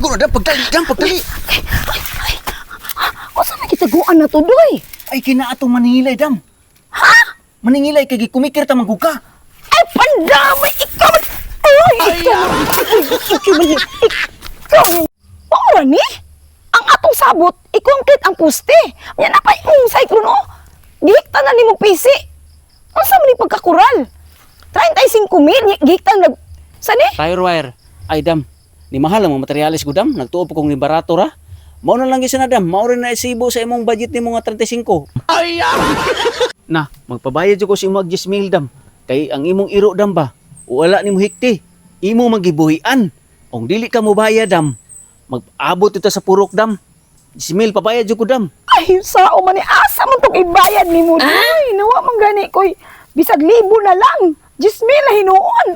Ako na, Dam. Pagdali, Dam. Pagdali. O saan na kitaguan na to, Doy? Ay, kinaatong maningilay, Dam. Ha? Maningilay, kay kumikir ta maghuka. Ay, pandamay! Ikaw! Ay, ikaw! Oo, ni? Ang atong sabot, i-concrete ang poste. Yan na pa yung cyclone, no? Gihikta na ni mo pisi. Ano sa mali pagkakural? 35,000, gihikta na... Sani? Tire wire. Ay, Dam. Ni mahal ang mga materialis ko, Dam. Nagtuo po kong ni barato, ra. Mao na lang gisa na, Dam. Mao rin na isibo sa imong budget ni mga 35. Ay, na, magpabayad ko sa imong 10,000, Dam. Kay ang imong iro, Dam ba? Wala ni mo hikti. Imo magibuhian. Kung dili ka mo bayad, Dam, mag-abot ito sa purok, Dam. 10,000 pabayad ko, Dam. Ay, sao man ni asa mo itong ibayad ni mo, Doy. Nawa man gani ko'y bisag 1,000 na lang. 10,000 na hinuon.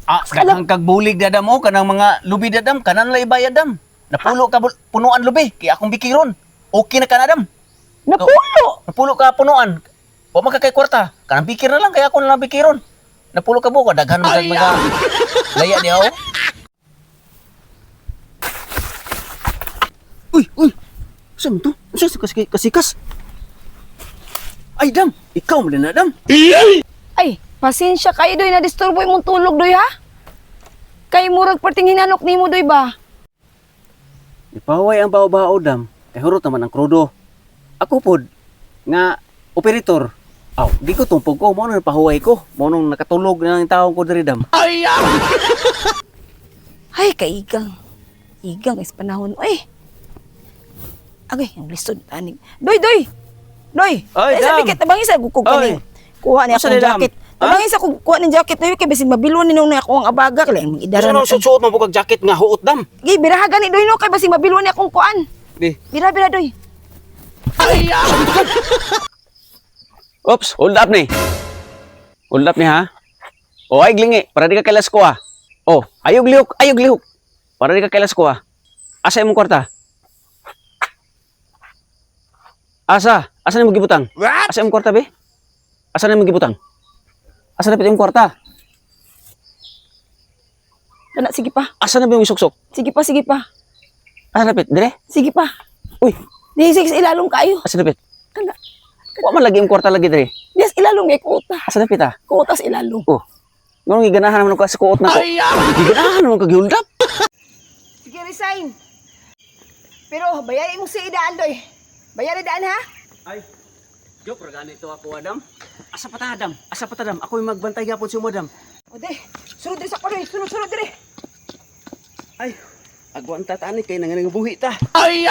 Ah, kanang kagbulig da, Dam, o. Kanang mga lubi da, Dam. Kanan lang ibayad, Dam. Napulo ka punuan lubi. Kaya akong bikiron. Okay na ka na, Dam. Napulo. Napulo ka punuan. Wa man ka kay kwarta. Kanang bikir na lang. Kaya ako na lang bikiron. Napulo ka buko. Daghan mo kag mga laya niya, o. Uy! Saan to? Saan kasikas? Ay, Dam! Ikaw mo na, Dam! Ay, pasensya kayo, Doy. Na-disturbo imong tulog, Doy, ha? Kay murag parting hinanok ni mo, Doy, ba? Ipaway ang bao-bao, Dam. Kay hurot naman ang krudo. Ako pod, nga operator. Aw, di ko tumpog ko. Mao nang pahuway ko. Mao nang nakatulog na ang taong ko diri, Dam. Ay, kaigang. Igang is panahon. Ay! Agay, ang lisod. Anig. Doy! Ay, Dam! Sabi kita, tabangin sa kukog ka Ay. ni. Kuha niya Asa akong ni, Dam? jacket. Ha? Tabangin sa kuha ng jacket. Doy, kaya basin mabilon ni nung ako ang abaga. Kaya ang idara Ano na. suot mo bukag jacket nga huot, Dam? Gay, biraha gani, Doy, no? Kaya basin mabilon ni akong kuan. Di. Bira, Doy. Oops, hold up ni. Hold up ni, ha? O, ay glingi. Para di ka kailas ko, ha? O, ayog lihok. Para di ka kailas ko, ha? Asa imong kwarta? Asa na mo gibutang? What? Asa imong kwarta, be? Asa na mo gibutang? Asa na pit imong kwarta? Kana, sige pa. Asa na ba yung suksok? Sige pa. Asa na pit? Dire? Sige pa. Uy, Di, sige, ilalong kayo. asa na pit? Kana. Wa man lagi imong kwarta lagi dire. Yes, ilalong kay kuota. Asa na pit, ha? Kuotas ilalong. Oh. Nung giganahan naman ko sa kuot na ko. Giganahan naman ko gihold up. Sige, resign. Pero bayarin mo si Idaan, Doy. Bayarin Idaan, ha? Ay, joke ra ganito ako, Adam. Asa pa ta, Adam? Ako yung magbantay gyapon si mo, Adam. O, Doy. Sunod din sa ko, Doy. Sunod din. Ay, agwan ta tani kay nanganing buhi ta. Ay,